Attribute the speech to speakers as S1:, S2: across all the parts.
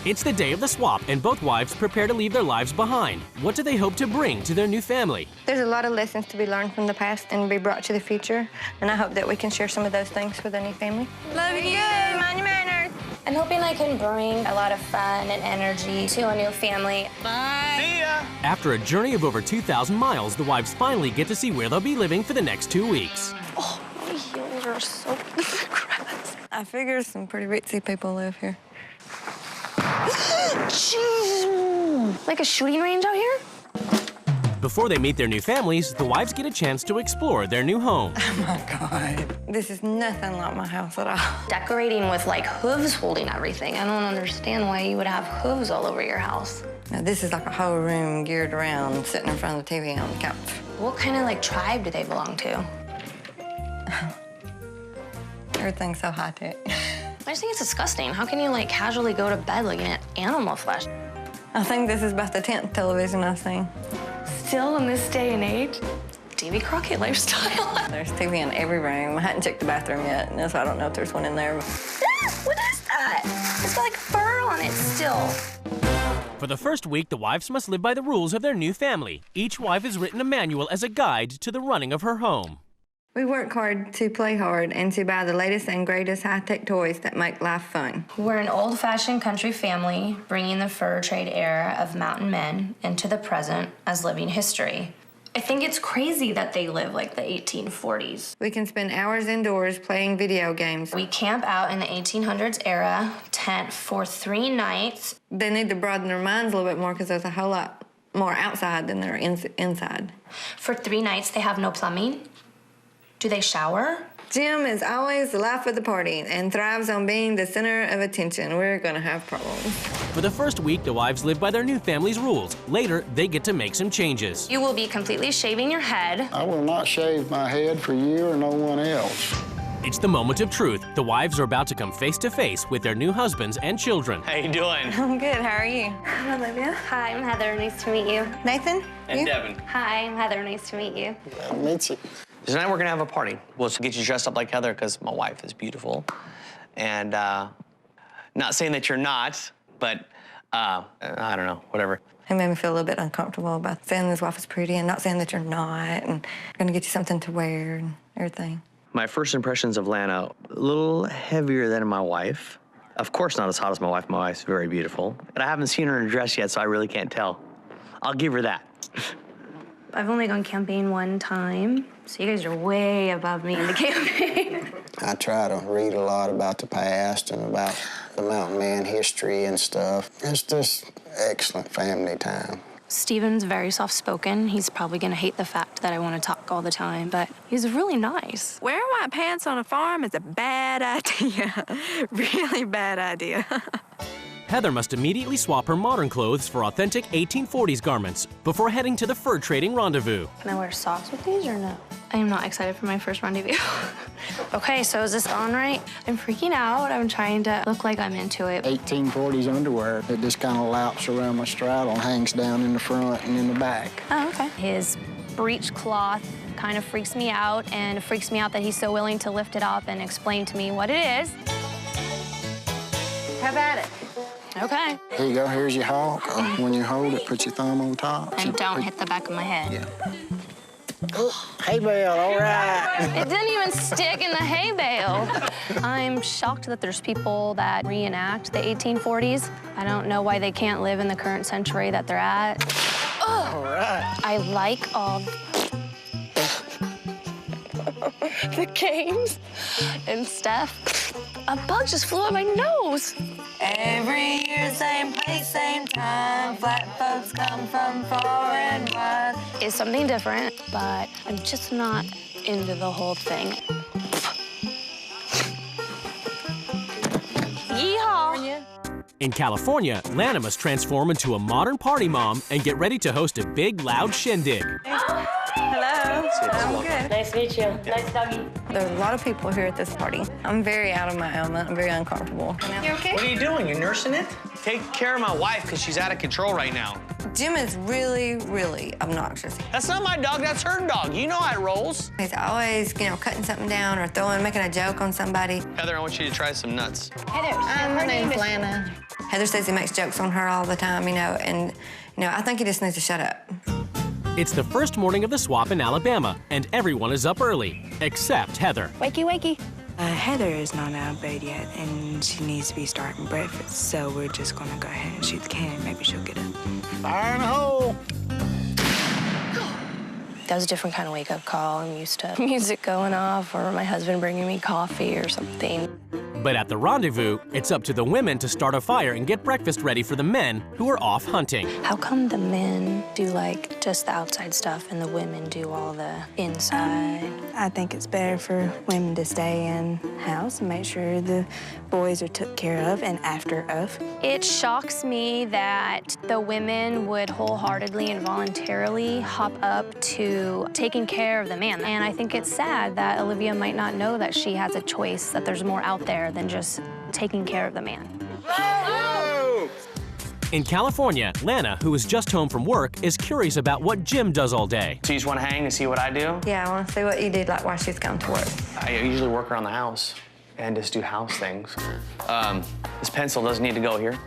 S1: It's the day of the swap, and both wives prepare to leave their lives behind. What do they hope to bring to their new family?
S2: There's a lot of lessons to be learned from the past and be brought to the future, and I hope that we can share some of those things with our new family. Love you. Mind your manners.
S3: I'm hoping I can bring a lot of fun and energy to a new family.
S2: Bye.
S4: See ya.
S1: After a journey of over 2,000 miles, the wives finally get to see where they'll be living for the next 2 weeks.
S3: Oh, my heels are so grass.
S2: I figure some pretty ritzy people live here.
S3: Jeez. Like a shooting range out here?
S1: Before they meet their new families, the wives get a chance to explore their new home.
S2: Oh, my God. This is nothing like my house at all.
S3: Decorating with, like, hooves holding everything. I don't understand why you would have hooves all over your house.
S2: Now, this is like a whole room geared around sitting in front of the TV on the couch.
S3: What kind of, like, tribe do they belong to?
S2: Everything's so high-tech.
S3: I just think it's disgusting. How can you, like, casually go to bed looking at animal flesh?
S2: I think this is about the 10th television I've seen.
S3: Still in this day and age? Davy Crockett lifestyle.
S2: There's TV in every room. I hadn't checked the bathroom yet, and so I don't know if there's one in there.
S3: What is that? It's got, like, fur on it still.
S1: For the first week, the wives must live by the rules of their new family. Each wife has written a manual as a guide to the running of her home.
S2: We work hard to play hard and to buy the latest and greatest high-tech toys that make life fun.
S3: We're an old-fashioned country family, bringing the fur trade era of mountain men into the present as living history. I think it's crazy that they live like the 1840s.
S2: We can spend hours indoors playing video games.
S3: We camp out in the 1800s era, tent for 3 nights.
S2: They need to broaden their minds a little bit more because there's a whole lot more outside than there is inside.
S3: For 3 nights, they have no plumbing. Do they shower?
S2: Jim is always the life of the party and thrives on being the center of attention. We're gonna have problems.
S1: For the first week, the wives live by their new family's rules. Later, they get to make some changes.
S3: You will be completely shaving your head.
S5: I will not shave my head for you or no one else.
S1: It's the moment of truth. The wives are about to come face to face with their new husbands and children.
S4: How you doing?
S2: I'm good, how are you?
S3: I'm Olivia. Hi, I'm Heather. Nice to meet you.
S2: Nathan?
S4: And
S2: you?
S4: Devin.
S3: Hi, I'm Heather. Nice to meet you.
S5: I'll meet you.
S4: Tonight we're gonna have a party. We'll get you dressed up like Heather because my wife is beautiful. And not saying that you're not, but I don't know, whatever.
S2: It made me feel a little bit uncomfortable about saying his wife is pretty and not saying that you're not, and gonna get you something to wear and everything.
S4: My first impressions of Lana, a little heavier than my wife. Of course not as hot as my wife. My wife's very beautiful. But I haven't seen her in a dress yet, so I really can't tell. I'll give her that.
S3: I've only gone camping 1 time, so you guys are way above me in the camping.
S5: I try to read a lot about the past and about the mountain man history and stuff. It's just excellent family time.
S3: Steven's very soft-spoken. He's probably gonna hate the fact that I want to talk all the time, but he's really nice.
S2: Wearing white pants on a farm is a bad idea. Really bad idea.
S1: Heather must immediately swap her modern clothes for authentic 1840s garments before heading to the fur trading rendezvous.
S3: Can I wear socks with these or no? I am not excited for my first rendezvous. Okay, so is this on right? I'm freaking out. I'm trying to look like I'm into it.
S5: 1840s underwear. It just kind of laps around my straddle and hangs down in the front and in the back.
S3: Oh, okay. His breech cloth kind of freaks me out, and it freaks me out that he's so willing to lift it up and explain to me what it is.
S2: Have at it.
S3: Okay.
S5: Here you go, here's your hawk. When you hold it, put your thumb on top.
S3: And don't hit the back of my head.
S5: Yeah. Oh, hay bale, all right.
S3: It didn't even stick in the hay bale. I'm shocked that there's people that reenact the 1840s. I don't know why they can't live in the current century that they're at. Oh,
S5: All right.
S3: I like all the games and stuff. A bug just flew out my nose.
S2: Every year, same place, same time. Flat folks come from far and wide.
S3: It's something different, but I'm just not into the whole thing. Yeehaw!
S1: In California, Lana must transform into a modern party mom and get ready to host a big, loud shindig.
S2: Hello. I'm good.
S3: Nice to meet you. Nice doggy.
S2: There's a lot of people here at this party. I'm very out of my element. I'm very uncomfortable.
S3: You okay?
S4: What are you doing? You're nursing it? Take care of my wife, because she's out of control right now.
S2: Jim is really, really obnoxious.
S4: That's not my dog, that's her dog. You know how it rolls.
S2: He's always, cutting something down or making a joke on somebody.
S4: Heather, I want you to try some nuts.
S2: Heather, my name's Lana. Heather says he makes jokes on her all the time, and, I think he just needs to shut up.
S1: It's the first morning of the swap in Alabama, and everyone is up early, except Heather.
S3: Wakey, wakey.
S6: Heather is not out of bed yet, and she needs to be starting breakfast, so we're just gonna go ahead and shoot the cannon. Maybe she'll get up.
S5: Fire in the hole.
S3: That was a different kind of wake-up call. I'm used to music going off or my husband bringing me coffee or something.
S1: But at the rendezvous, it's up to the women to start a fire and get breakfast ready for the men who are off hunting.
S3: How come the men do, just the outside stuff and the women do all the inside?
S6: I think it's better for women to stay in house and make sure the boys are took care of and after of.
S3: It shocks me that the women would wholeheartedly and voluntarily hop up to taking care of the man. And I think it's sad that Olivia might not know that she has a choice, that there's more out there than just taking care of the man.
S1: In California, Lana, who is just home from work, is curious about what Jim does all day.
S4: So you just want to hang and see what I do?
S2: Yeah, I want to see what you did, while she's gone to work.
S4: I usually work around the house and just do house things. This pencil doesn't need to go here.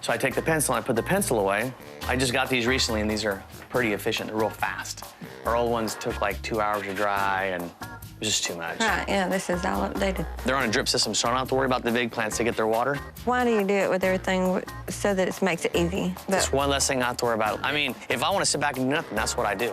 S4: So I take the pencil and I put the pencil away. I just got these recently, and these are pretty efficient. They're real fast. Our old ones took 2 hours to dry, and it was just too much.
S2: Right, yeah, this is all updated.
S4: They're on a drip system, so I don't have to worry about the big plants to get their water.
S2: Why do you do it with everything so that it makes it easy?
S4: It's one less thing I have to worry about. I mean, if I want to sit back and do nothing, that's what I do.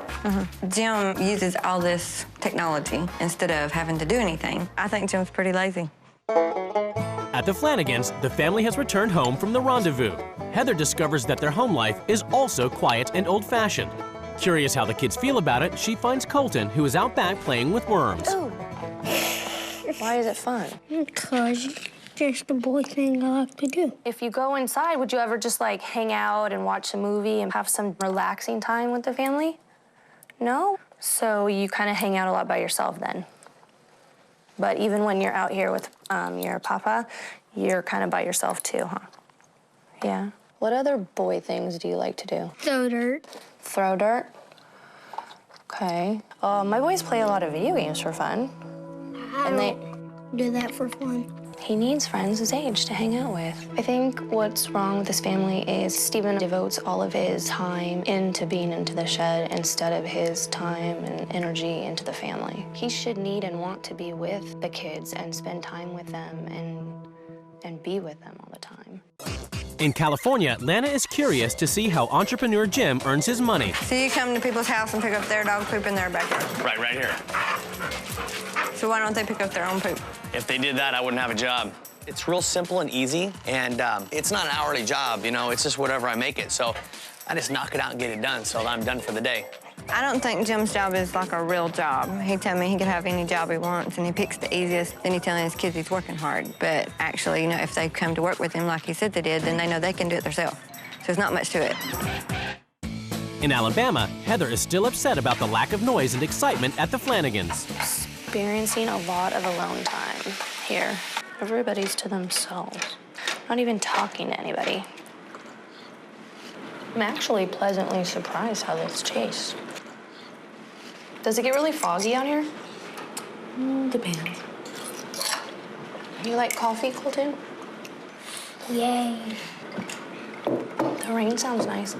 S2: Jim uses all this technology instead of having to do anything. I think Jim's pretty lazy.
S1: At the Flanagans, the family has returned home from the rendezvous. Heather discovers that their home life is also quiet and old-fashioned. Curious how the kids feel about it, she finds Colton, who is out back playing with worms.
S3: Ooh. Why is it fun?
S7: Because it's just a boy thing I like to do.
S3: If you go inside, would you ever just hang out and watch a movie and have some relaxing time with the family? No? So you kind of hang out a lot by yourself then. But even when you're out here with your papa, you're kind of by yourself too, huh? Yeah. What other boy things do you like to do?
S7: Throw dirt.
S3: Throw dirt? Okay. My boys play a lot of video games for fun.
S7: I do that for fun.
S3: He needs friends his age to hang out with. I think what's wrong with this family is Stephen devotes all of his time into being into the shed instead of his time and energy into the family. He should need and want to be with the kids and spend time with them and be with them all the time.
S1: In California, Lana is curious to see how entrepreneur Jim earns his money.
S2: So you come to people's house and pick up their dog poop in their backyard?
S4: Right here.
S2: So why don't they pick up their own poop?
S4: If they did that, I wouldn't have a job. It's real simple and easy, and it's not an hourly job, it's just whatever I make it. So I just knock it out and get it done, so I'm done for the day.
S2: I don't think Jim's job is a real job. He told me he could have any job he wants, and he picks the easiest. Then he's telling his kids he's working hard. But actually, if they come to work with him like he said they did, then they know they can do it themselves. So there's not much to it.
S1: In Alabama, Heather is still upset about the lack of noise and excitement at the Flanagans.
S3: Experiencing a lot of alone time here. Everybody's to themselves, not even talking to anybody. I'm actually pleasantly surprised how this tastes. Does it get really foggy out here?
S7: Depends.
S3: You like coffee, Colton?
S7: Yay.
S3: The rain sounds nice.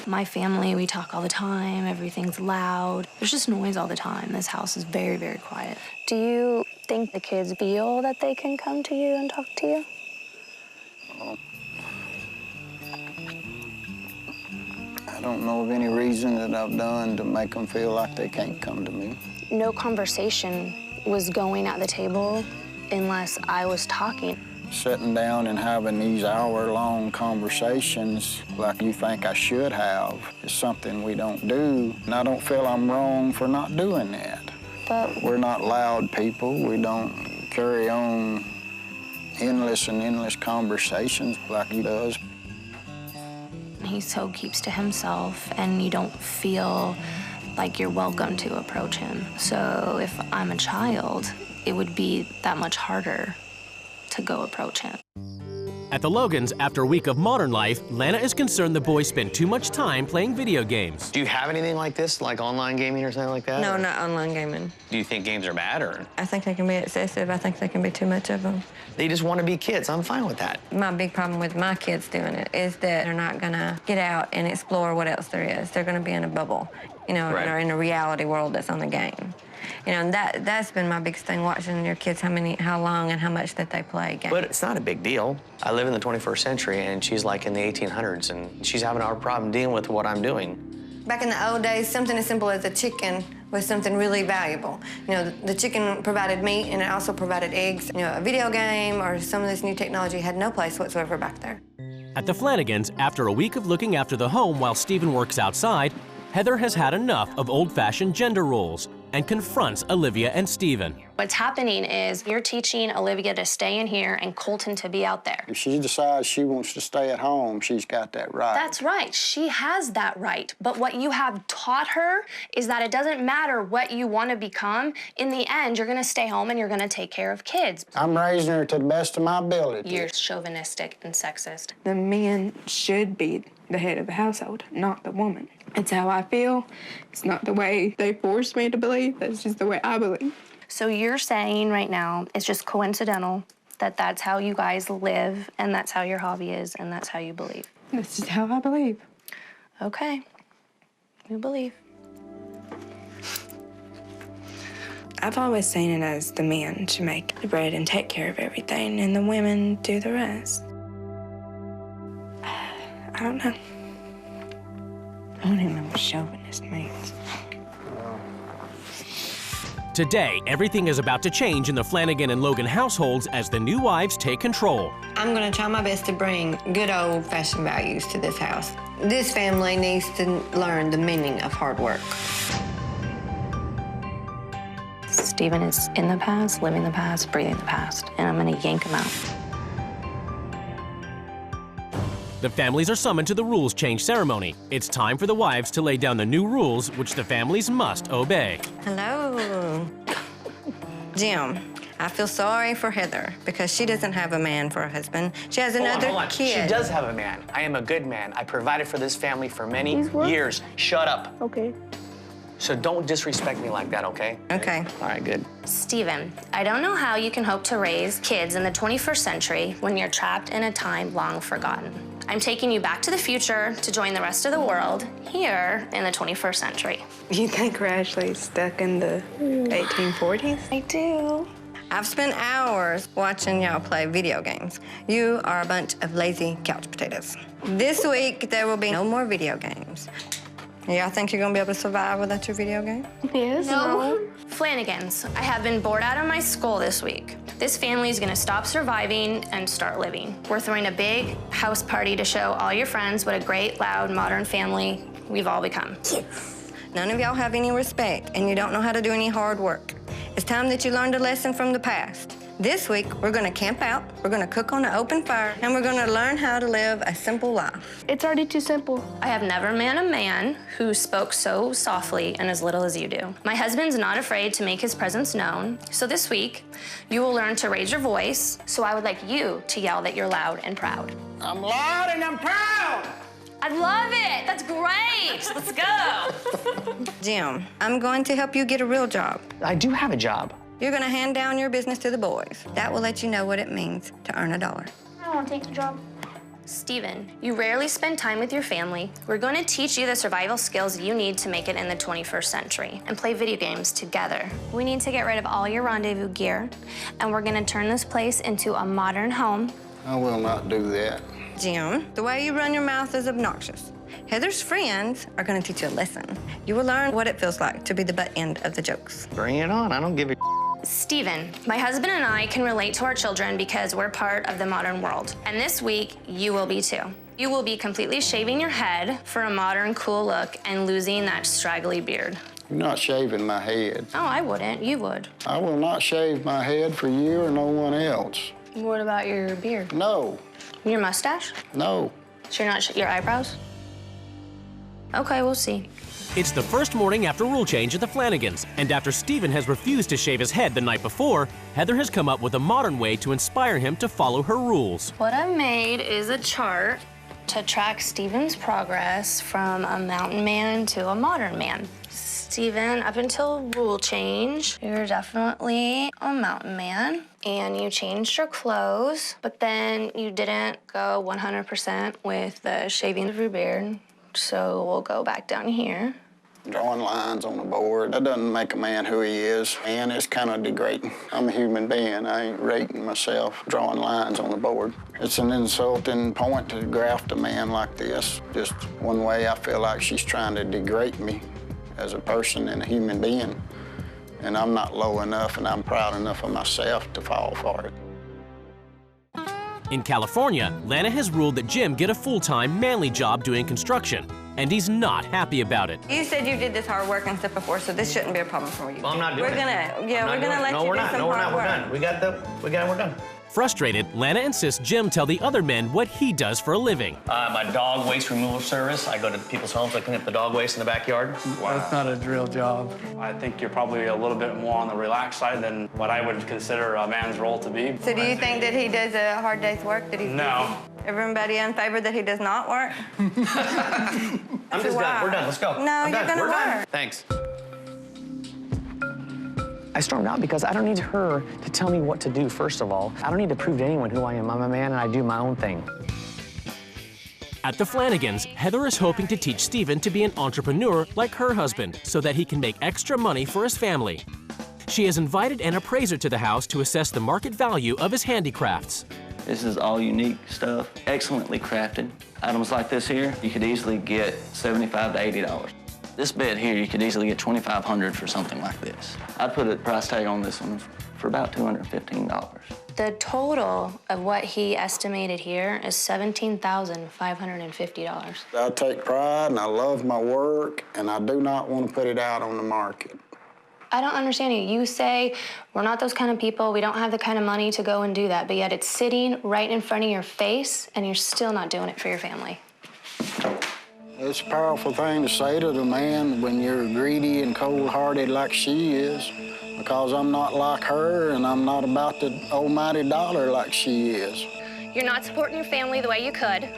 S3: My family, we talk all the time. Everything's loud. There's just noise all the time. This house is very, very quiet. Do you think the kids feel that they can come to you and talk to you?
S5: I don't know of any reason that I've done to make them feel like they can't come to me.
S3: No conversation was going at the table unless I was talking.
S5: Sitting down and having these hour-long conversations like you think I should have is something we don't do, and I don't feel I'm wrong for not doing that.
S3: But
S5: we're not loud people. We don't carry on endless conversations like he does.
S3: He so keeps to himself, and you don't feel like you're welcome to approach him. So if I'm a child, it would be that much harder to go approach him.
S1: At the Logans, after a week of modern life, Lana is concerned the boys spend too much time playing video games.
S4: Do you have anything like this, like online gaming or something like that?
S2: No,
S4: or?
S2: not online gaming.
S4: Do you think games are bad, or?
S2: I think they can be excessive. I think they can be too much of them.
S4: They just want to be kids. I'm fine with that.
S2: My big problem with my kids doing it is that they're not gonna get out and explore what else there is. They're gonna be in a bubble, you know,
S4: Right.
S2: or in a reality world that's on the game. You know, and that's been my biggest thing, watching your kids, how long and how much that they play games.
S4: But it's not a big deal. I live in the 21st century, and she's like in the 1800s, and she's having a hard problem dealing with what I'm doing.
S2: Back in the old days, something as simple as a chicken was something really valuable. You know, the chicken provided meat, and it also provided eggs. You know, a video game or some of this new technology had no place whatsoever back there.
S1: At the Flanagans, after a week of looking after the home while Stephen works outside, Heather has had enough of old-fashioned gender roles and confronts Olivia and Stephen.
S3: What's happening is you're teaching Olivia to stay in here and Colton to be out there.
S5: If she decides she wants to stay at home, she's got that right.
S3: That's right. She has that right. But what you have taught her is that it doesn't matter what you want to become. In the end, you're going to stay home and you're going to take care of kids.
S5: I'm raising her to the best of my ability.
S3: You're chauvinistic and sexist.
S6: The man should be the head of the household, not the woman. It's how I feel. It's not the way they forced me to believe. That's just the way I believe.
S3: So you're saying right now it's just coincidental that that's how you guys live and that's how your hobby is and that's how you believe.
S6: That's just how I believe.
S3: Okay. You believe.
S6: I've always seen it as the men should make the bread and take care of everything, and the women do the rest. I don't know. I don't even know what chauvinist means.
S1: Today, everything is about to change in the Flanagan and Logan households as the new wives take control.
S2: I'm gonna try my best to bring good old-fashioned values to this house. This family needs to learn the meaning of hard work.
S3: Stephen is in the past, living the past, breathing the past, and I'm gonna yank him out.
S1: The families are summoned to the rules change ceremony. It's time for the wives to lay down the new rules which the families must obey.
S2: Hello. Jim, I feel sorry for Heather because she doesn't have a man for a husband. She has another
S4: Hold on.
S2: kid.
S4: She does have a man. I am a good man. I provided for this family for many years. Shut up.
S7: Okay.
S4: So don't disrespect me like that, okay?
S2: Okay.
S4: All right, good.
S3: Stephen, I don't know how you can hope to raise kids in the 21st century when you're trapped in a time long forgotten. I'm taking you back to the future to join the rest of the world here in the 21st century.
S6: You think we're actually stuck in the 1840s?
S3: I do.
S2: I've spent hours watching y'all play video games. You are a bunch of lazy couch potatoes. This week, there will be no more video games. Y'all think you're gonna be able to survive without your video game?
S7: Yes.
S3: No. Flanagans, I have been bored out of my skull this week. This family is gonna stop surviving and start living. We're throwing a big house party to show all your friends what a great, loud, modern family we've all become.
S2: None of y'all have any respect, and you don't know how to do any hard work. It's time that you learned a lesson from the past. This week, we're gonna camp out, we're gonna cook on an open fire, and we're gonna learn how to live a simple life.
S7: It's already too simple.
S3: I have never met a man who spoke so softly and as little as you do. My husband's not afraid to make his presence known. So this week, you will learn to raise your voice. So I would like you to yell that you're loud and proud.
S5: I'm loud and I'm proud.
S3: I love it. That's great. Let's go.
S2: Jim, I'm going to help you get a real job.
S4: I do have a job.
S2: You're gonna hand down your business to the boys. That will let you know what it means to earn $1.
S7: I don't want to take the job.
S3: Stephen, you rarely spend time with your family. We're going to teach you the survival skills you need to make it in the 21st century and play video games together. We need to get rid of all your rendezvous gear, and we're going to turn this place into a modern home.
S5: I will not do that.
S2: Jim, the way you run your mouth is obnoxious. Heather's friends are gonna teach you a lesson. You will learn what it feels like to be the butt end of the jokes.
S4: Bring it on. I don't give a
S3: Stephen, my husband and I can relate to our children because we're part of the modern world. And this week, you will be too. You will be completely shaving your head for a modern, cool look and losing that straggly beard.
S5: You're not shaving my head.
S3: Oh, I wouldn't. You would.
S5: I will not shave my head for you or no one else.
S3: What about your beard?
S5: No,
S3: Your mustache?
S5: no.
S3: So you're not your eyebrows? Okay, we'll see.
S1: It's the first morning after rule change at the Flanagans, and after Stephen has refused to shave his head the night before, Heather has come up with a modern way to inspire him to follow her rules.
S3: What I made is a chart to track Stephen's progress from a mountain man to a modern man. Stephen, up until rule change, you're definitely a mountain man, and you changed your clothes, but then you didn't go 100% with the shaving of your beard, so we'll go back down here.
S5: Drawing lines on the board, that doesn't make a man who he is. Man, it's kind of degrading. I'm a human being. I ain't rating myself drawing lines on the board. It's an insulting point to graft a man like this. Just one way I feel like she's trying to degrade me as a person and a human being. And I'm not low enough, and I'm proud enough of myself to fall for it.
S1: In California, Lana has ruled that Jim get a full-time, manly job doing construction, and he's not happy about it.
S2: You said you did this hard work and stuff before, so this shouldn't be a problem for you.
S4: Well, I'm not doing
S2: we're gonna,
S4: it.
S2: Yeah, we're gonna let you do some hard work.
S4: We're done. We're done.
S1: Frustrated, Lana insists Jim tell the other men what he does for a living.
S4: My dog waste removal service. I go to people's homes, I clean up the dog waste in the backyard.
S8: Wow. That's not a real job. I think you're probably a little bit more on the relaxed side than what I would consider a man's role to be.
S2: So do you think that he does a hard day's work? That he's
S8: No.
S2: Everybody in favor that he does not work?
S4: I'm just done. We're done. Let's go.
S2: No,
S4: I'm
S2: you're
S4: done.
S2: gonna
S4: We're done.
S2: work.
S4: Thanks. I stormed out because I don't need her to tell me what to do, first of all. I don't need to prove to anyone who I am. I'm a man and I do my own thing.
S1: At the Flanagans, Heather is hoping to teach Stephen to be an entrepreneur like her husband so that he can make extra money for his family. She has invited an appraiser to the house to assess the market value of his handicrafts.
S9: This is all unique stuff, excellently crafted. Items like this here, you could easily get $75 to $80. This bed here, you could easily get $2,500 for something like this. I'd put a price tag on this one for about $215.
S3: The total of what he estimated here is $17,550.
S5: I take pride and I love my work, and I do not want to put it out on the market.
S3: I don't understand you. You say we're not those kind of people, we don't have the kind of money to go and do that, but yet it's sitting right in front of your face and you're still not doing it for your family.
S5: It's a powerful thing to say to the man when you're greedy and cold-hearted like she is, because I'm not like her and I'm not about the almighty dollar like she is.
S3: You're not supporting your family the way you could.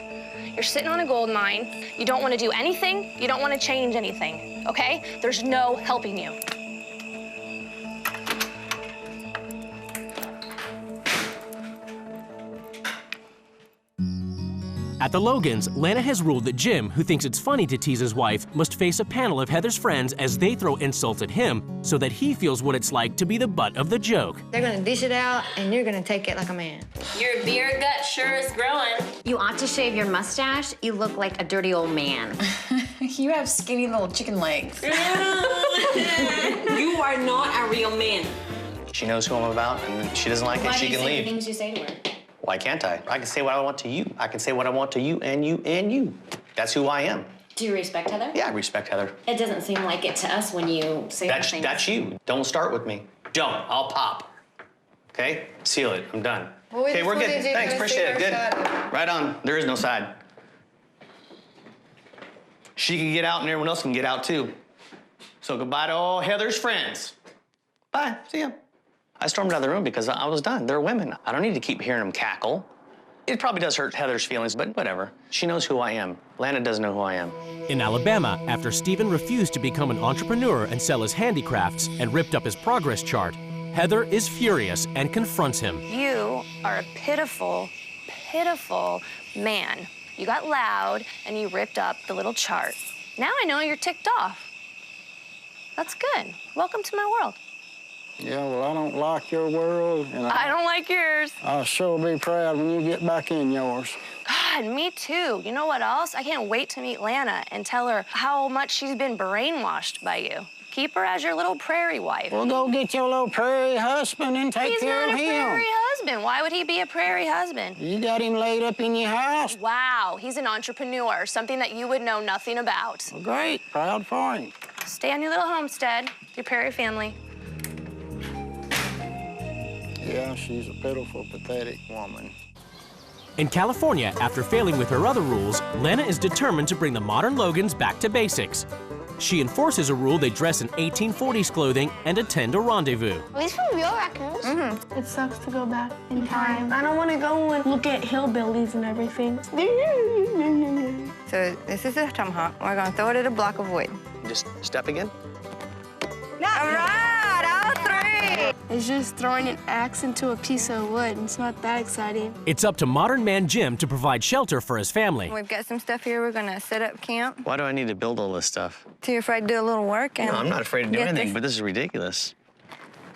S3: You're sitting on a gold mine. You don't want to do anything. You don't want to change anything, okay? There's no helping you.
S1: At the Logans, Lana has ruled that Jim, who thinks it's funny to tease his wife, must face a panel of Heather's friends as they throw insults at him so that he feels what it's like to be the butt of the joke.
S2: They're gonna dish it out, and you're gonna take it like a man.
S10: Your beard gut sure is growing.
S11: You ought to shave your mustache. You look like a dirty old man.
S10: You have skinny little chicken legs. You are not a real man.
S4: She knows who I'm about, and if she doesn't like it, she can leave.
S10: Why do you say the things you say to her?
S4: Why can't I? I can say what I want to you. I can say what I want to you and you and you. That's who I am.
S10: Do you respect Heather?
S4: Yeah, I respect Heather.
S10: It doesn't seem like it to us when you say things.
S4: That's you. Don't start with me. Don't. I'll pop. Okay? Seal it. I'm done.
S2: Well, we
S4: Okay,
S2: just
S4: we're good.
S2: wanted you to
S4: Thanks.
S2: see
S4: Appreciate
S2: her
S4: it. Good.
S2: side of it.
S4: Right on. There is no side. She can get out and everyone else can get out too. So goodbye to all Heather's friends. Bye. See ya. I stormed out of the room because I was done. They're women. I don't need to keep hearing them cackle. It probably does hurt Heather's feelings, but whatever. She knows who I am. Lana doesn't know who I am.
S1: In Alabama, after Stephen refused to become an entrepreneur and sell his handicrafts and ripped up his progress chart, Heather is furious and confronts him.
S3: You are a pitiful, pitiful man. You got loud and you ripped up the little chart. Now I know you're ticked off. That's good. Welcome to my world.
S5: Yeah, well, I don't like your world, and
S3: I don't like yours.
S5: I'll sure be proud when you get back in yours.
S3: God, me too. You know what else? I can't wait to meet Lana and tell her how much she's been brainwashed by you. Keep her as your little prairie wife.
S5: Well, go get your little prairie husband and take care of him.
S3: He's not a prairie husband. Why would he be a prairie husband?
S5: You got him laid up in your house.
S3: Wow, he's an entrepreneur, something that you would know nothing about.
S5: Well, great. Proud for him.
S3: Stay on your little homestead, your prairie family.
S5: Yeah, she's a pitiful, pathetic woman.
S1: In California, after failing with her other rules, Lana is determined to bring the modern Logans back to basics. She enforces a rule they dress in 1840s clothing and attend a rendezvous.
S7: These are real raccoons.
S12: It sucks to go back in time. I don't want to go and look at hillbillies and everything.
S2: So this is a tomahawk. We're gonna throw it at a block of wood.
S4: Just step again.
S2: All right, all three.
S12: It's just throwing an axe into a piece of wood. It's not that exciting.
S1: It's up to modern man Jim to provide shelter for his family.
S2: We've got some stuff here. We're gonna set up camp.
S4: Why do I need to build all this stuff?
S2: So you're afraid to do a little work? And
S4: No, I'm not afraid to do
S2: get
S4: anything,
S2: this-
S4: but this is ridiculous.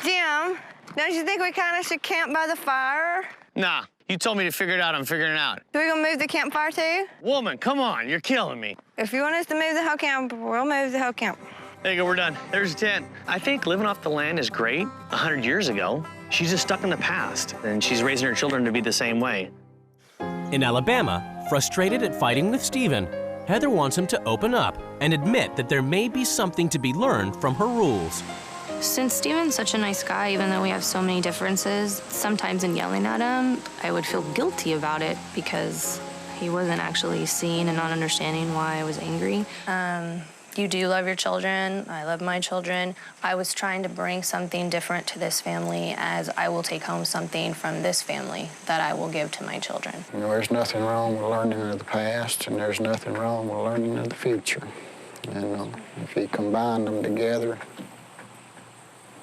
S2: Jim, don't you think we kind of should camp by the fire?
S4: Nah, you told me to figure it out. I'm figuring it out.
S2: So we gonna move the campfire too?
S4: Woman, come on, you're killing me.
S2: If you want us to move the whole camp, we'll move the whole camp.
S4: There you go, we're done. There's a tent. I think living off the land is great. 100 years ago, she's just stuck in the past, and she's raising her children to be the same way.
S1: In Alabama, frustrated at fighting with Stephen, Heather wants him to open up and admit that there may be something to be learned from her rules.
S3: Since Steven's such a nice guy, even though we have so many differences, sometimes in yelling at him, I would feel guilty about it because he wasn't actually seeing and not understanding why I was angry. You do love your children. I love my children. I was trying to bring something different to this family, as I will take home something from this family that I will give to my children.
S5: You know, there's nothing wrong with learning of the past, and there's nothing wrong with learning of the future. And if you combine them together,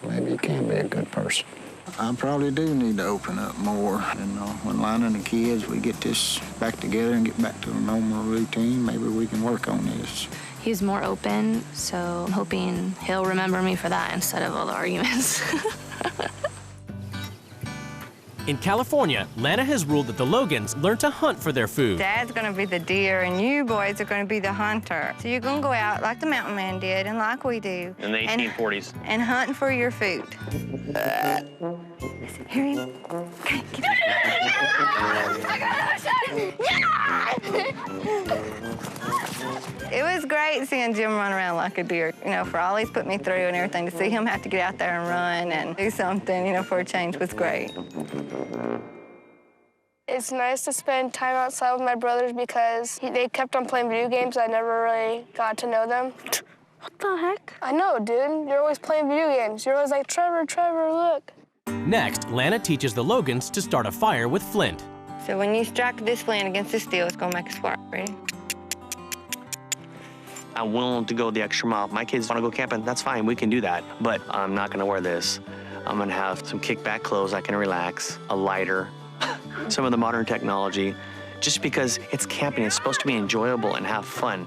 S5: maybe you can be a good person. I probably do need to open up more. And when Lana and the kids, we get this back together and get back to a normal routine, maybe we can work on this.
S3: He's more open, so I'm hoping he'll remember me for that instead of all the arguments.
S1: In California, Lana has ruled that the Logans learn to hunt for their food.
S2: Dad's gonna be the deer, and you boys are gonna be the hunter. So you're gonna go out like the mountain man did, and like we do.
S4: In the 1840s.
S2: And hunt for your food. Here you go. Okay, get It was great seeing Jim run around like a deer. You know, for all he's put me through and everything, to see him have to get out there and run and do something, you know, for a change was great.
S12: It's nice to spend time outside with my brothers because they kept on playing video games. I never really got to know them. What the heck? I know, dude. You're always playing video games. You're always like, Trevor, Trevor, look.
S1: Next, Lana teaches the Logans to start a fire with flint.
S2: So when you strike this flint against this steel, it's gonna make a spark. Ready?
S4: I'm willing to go the extra mile. If my kids want to go camping, that's fine, we can do that. But I'm not gonna wear this. I'm gonna have some kickback clothes I can relax, a lighter, some of the modern technology, just because it's camping. It's supposed to be enjoyable and have fun.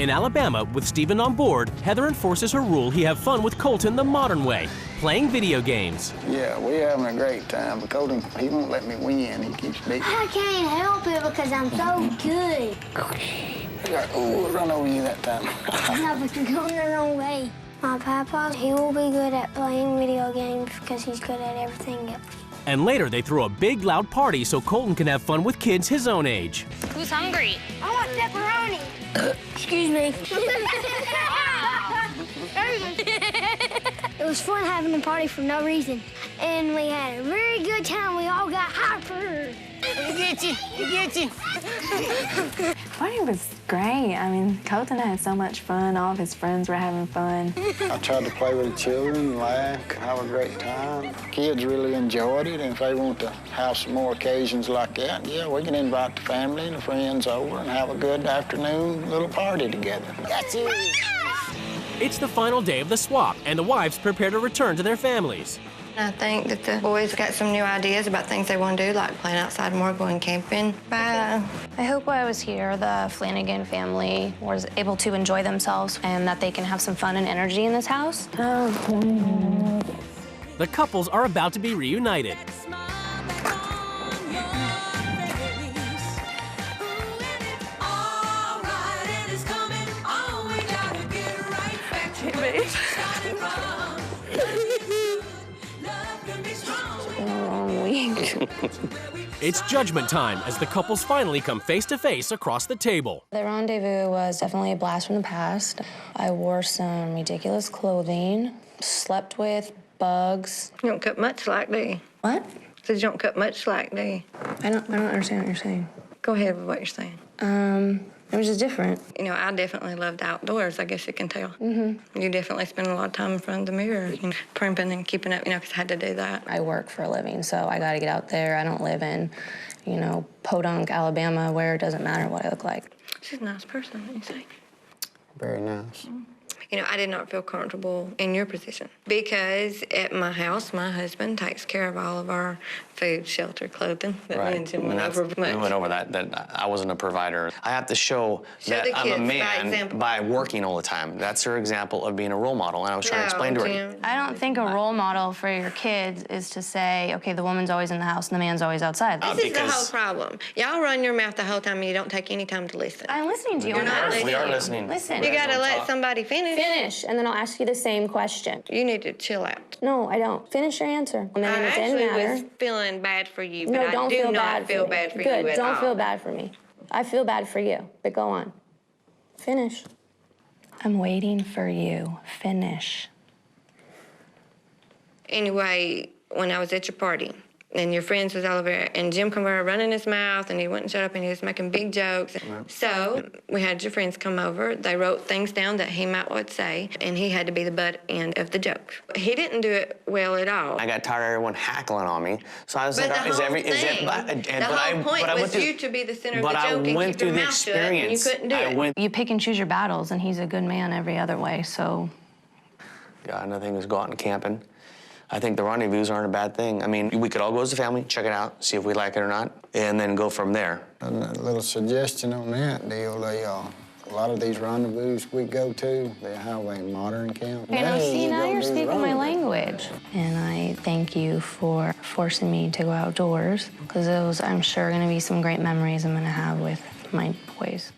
S1: In Alabama, with Stephen on board, Heather enforces her rule he have fun with Colton the modern way, playing video games.
S5: Yeah, we're having a great time, but Colton, he won't let me win. He keeps beating me.
S7: I can't help it because I'm so good.
S5: Oh, run over you that time.
S7: No, but you're going the wrong way. My papa, he will be good at playing video games because he's good at everything else.
S1: And later, they throw a big, loud party so Colton can have fun with kids his own age.
S7: Who's hungry? I want pepperoni. Excuse me. It was fun having a party for no reason. And we had a very good time. We all got hyper.
S6: You get you. Party was great. I mean, Colton had so much fun. All of his friends were having fun.
S5: I tried to play with the children, laugh, have a great time. Kids really enjoyed it, and if they want to have some more occasions like that, yeah, we can invite the family and the friends over and have a good afternoon little party together. That's it.
S1: It's the final day of the swap, and the wives prepare to return to their families.
S2: I think that the boys got some new ideas about things they want to do, like playing outside more, going camping. Bye.
S3: I hope while I was here, the Flanagan family was able to enjoy themselves and that they can have some fun and energy in this house.
S1: The couples are about to be reunited. It's judgment time as the couples finally come face to face across the table.
S3: The rendezvous was definitely a blast from the past. I wore some ridiculous clothing, slept with bugs.
S2: You don't cook much like, do you?
S3: What?
S2: So you don't cut much slack, do you?
S3: I don't understand what you're saying.
S2: Go ahead with what you're saying.
S3: It was just different.
S2: You know, I definitely love the outdoors, I guess you can tell. Mm-hmm. You definitely spend a lot of time in front of the mirror, you know, primping and keeping up, you know, because I had to do that.
S3: I work for a living, so I got to get out there. I don't live in, you know, Podunk, Alabama, where it doesn't matter what I look like.
S2: She's a nice person, you say.
S5: Very nice.
S2: You know, I did not feel comfortable in your position because at my house, my husband takes care of all of our food, shelter, clothing. That me and Jim went over much.
S4: We went over that I wasn't a provider. I have to show that
S2: the
S4: I'm
S2: kids
S4: a man
S2: example.
S4: by working all the time. That's her example of being a role model, and I was trying to explain to her.
S2: Jim.
S3: I don't think a role model for your kids is to say, okay, the woman's always in the house and the man's always outside.
S2: This is the whole problem. Y'all run your mouth the whole time and you don't take any time to listen.
S3: I'm listening to you.
S2: You're not listening.
S4: We are listening.
S3: Listen.
S2: You gotta let somebody finish.
S3: Finish, and then I'll ask you the same question.
S2: You need to chill out.
S3: No, I don't. Finish your answer. And then
S2: I
S3: it didn't
S2: actually
S3: matter.
S2: was feeling bad for you, but
S3: No,
S2: I
S3: don't
S2: do
S3: feel
S2: not
S3: bad
S2: feel
S3: for me.
S2: bad for
S3: Good.
S2: you at
S3: Don't
S2: all.
S3: feel bad for me. I feel bad for you, but go on. Finish. I'm waiting for you. Finish.
S2: Anyway, when I was at your party, and your friends was all over, and Jim come over running his mouth, and he wouldn't shut up, and he was making big jokes. Right. So we had your friends come over. They wrote things down that he might would say, and he had to be the butt end of the joke. He didn't do it well at all.
S4: I got tired of everyone hackling on me, so I was
S2: But
S4: like,
S2: the whole point was you to be the center of the joke and keep your mouth shut, and you couldn't do it.
S3: You pick and choose your battles, and he's a good man every other way, so.
S4: God, another thing was go out and camping. I think the rendezvous aren't a bad thing. I mean, we could all go as a family, check it out, see if we like it or not, and then go from there.
S5: A little suggestion on that deal, a lot of these rendezvous we go to, they have a modern camp.
S3: Okay, now see, now you're speaking my language. And I thank you for forcing me to go outdoors, because those, I'm sure, are gonna be some great memories I'm gonna have with my boys.